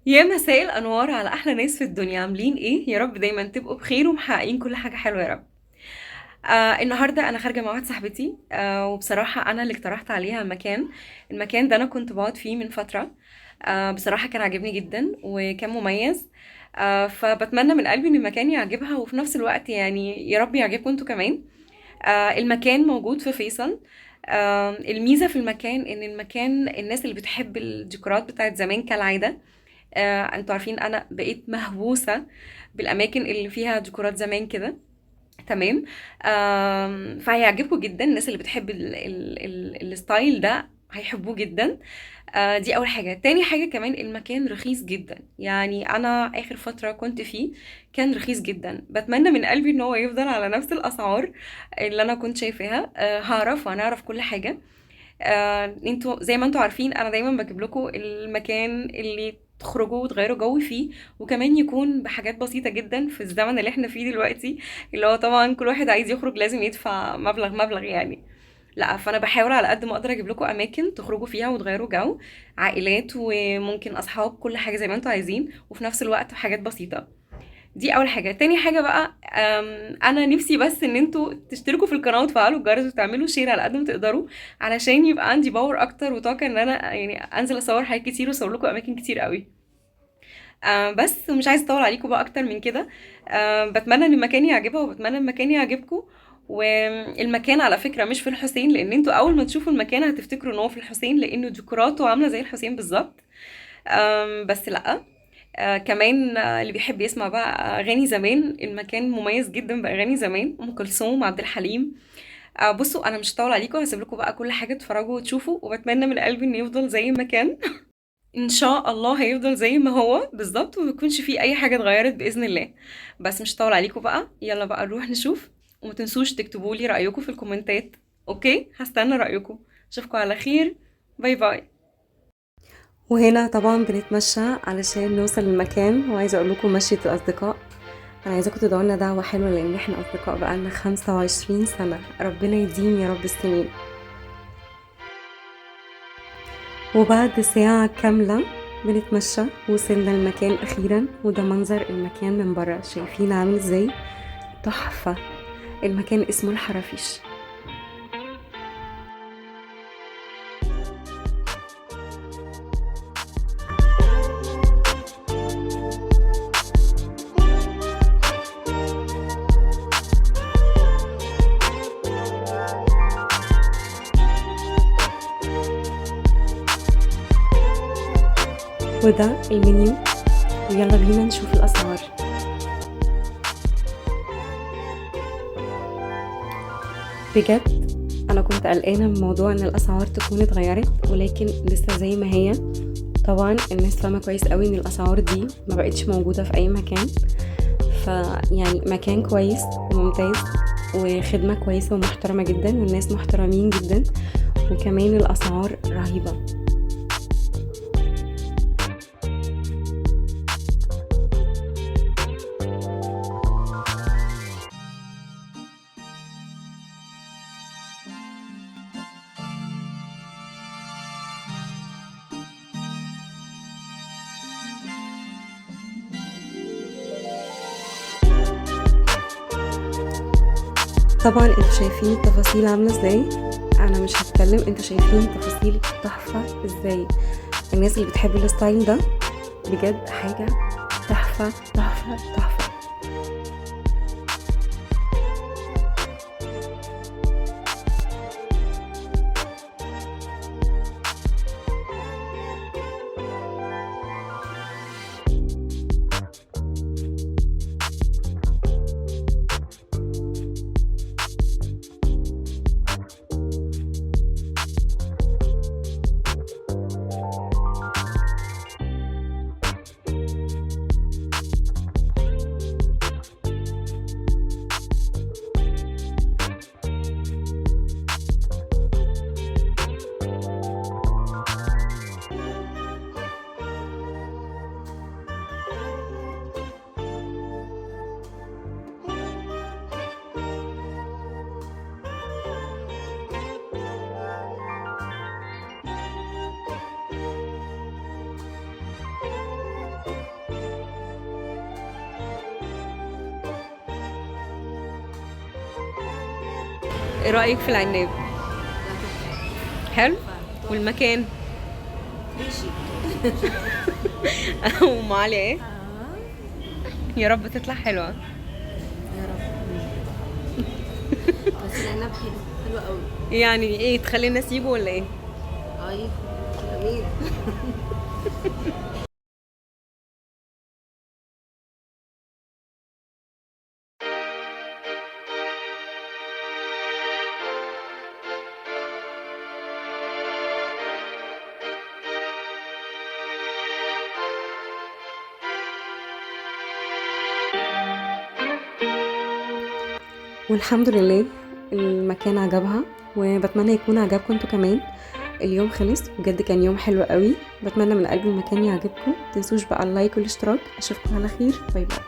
يا مساء الانوار على احلى ناس في الدنيا، عاملين ايه؟ يا رب دايما تبقوا بخير ومحققين كل حاجه حلوه يا رب. النهارده انا خارجه مع واحده صاحبتي، وبصراحه انا اللي اقترحت عليها مكان. المكان ده انا كنت بقعد فيه من فتره. بصراحه كان عاجبني جدا وكان مميز. فبتمنى من قلبي ان المكان يعجبها، وفي نفس الوقت يعني يا رب يعجبكم انتوا كمان. المكان موجود في فيصل. الميزه في المكان ان المكان الناس اللي بتحب الديكورات بتاعت زمان كالعاده. انتوا عارفين انا بقيت مهووسة بالاماكن اللي فيها ديكورات زمان كده. تمام. فهيعجبكم جدا الناس اللي بتحب الستايل ده، هيحبوه جدا. دي اول حاجة. تاني حاجة كمان المكان رخيص جدا، يعني انا اخر فترة كنت فيه كان رخيص جدا. بتمنى من قلبي ان هو يفضل على نفس الاسعار اللي انا كنت شايفاها. هنعرف كل حاجة. انتوا زي ما انتوا عارفين انا دايما بجيب لكم المكان اللي تخرجوا وتغيروا جو فيه، وكمان يكون بحاجات بسيطة جدا في الزمن اللي احنا فيه دلوقتي، اللي هو طبعا كل واحد عايز يخرج لازم يدفع مبلغ يعني. لا، فانا بحاول على قد ما اقدر اجيب لكم اماكن تخرجوا فيها وتغيروا جو، عائلات وممكن اصحاب، كل حاجة زي ما انتوا عايزين، وفي نفس الوقت حاجات بسيطة. دي اول حاجه. تاني حاجه بقى، انا نفسي بس ان انتوا تشتركوا في القناه وتفعلوا الجرس وتعملوا شير على قد ما تقدروا، علشان يبقى عندي باور اكتر وطاقه ان انا يعني انزل اصور حاجات كتير واصور لكم اماكن كتير قوي. بس مش عايزه اطول عليكم بقى اكتر من كده. بتمنى ان المكان يعجبها وبتمنى المكان يعجبكم. والمكان على فكره مش في الحسين، لان انتوا اول ما تشوفوا المكان هتفتكروا ان هو في الحسين لانه ديكوراته عامله زي الحسين بالظبط. بس لا. كمان اللي بيحب يسمع بقى اغاني زمان، المكان مميز جدا باغاني زمان، ام كلثوم، عبد الحليم. بصوا انا مش هطول عليكم، هسيب لكم بقى كل حاجه تتفرجوا وتشوفوا، وبتمنى من قلبي انه يفضل زي ما كان. ان شاء الله هيفضل زي ما هو بالظبط، وما يكونش فيه اي حاجه اتغيرت باذن الله. بس مش هطول عليكم بقى، يلا بقى نروح نشوف. وما تنسوش تكتبوا لي رايكم في الكومنتات. اوكي، هستنى رايكم. اشوفكم على خير. باي باي. وهنا طبعا بنتمشى علشان نوصل للمكان، وعايزه اقول لكم مشية الاصدقاء. انا عايزاكم تدعوا لنا دعوه حلوه، لان احنا اصدقاء بقالنا 25 سنه، ربنا يديم يا رب السنين. وبعد ساعه كامله بنتمشى وصلنا المكان اخيرا، وده منظر المكان من بره، شايفين عامل ازاي؟ تحفه. المكان اسمه الحرافيش. وده المنيو، ويلا بينا نشوف الاسعار. بجد انا كنت قلقانه من موضوع ان الاسعار تكون اتغيرت، ولكن لسه زي ما هي. طبعا الناس فاهمه كويس قوي ان الاسعار دي ما بقتش موجوده في اي مكان. فيعني مكان كويس وممتاز، وخدمه كويسه ومحترمه جدا، والناس محترمين جدا، وكمان الاسعار رهيبه. طبعا انتوا شايفين التفاصيل عامله ازاي. انا مش هتكلم، انتوا شايفين التفاصيل تحفه ازاي. الناس اللي بتحب الستايل ده بجد حاجه تحفه تحفه تحفه. ايه رأيك في العناب؟ حلو. والمكان؟ ماشي. ام علي ايه؟ يا رب تطلع حلوة. يا رب. بس العنب حلو، حلو قوي. يعني ايه تخلي الناس يجوا ولا ايه؟ اي جميل. والحمد لله المكان عجبها، وبتمنى يكون عجبكم انتوا كمان. اليوم خلص بجد، كان يوم حلو قوي. بتمنى من قلبي المكان يعجبكم. متنسوش بقى اللايك والاشتراك. اشوفكم على خير. باي باي.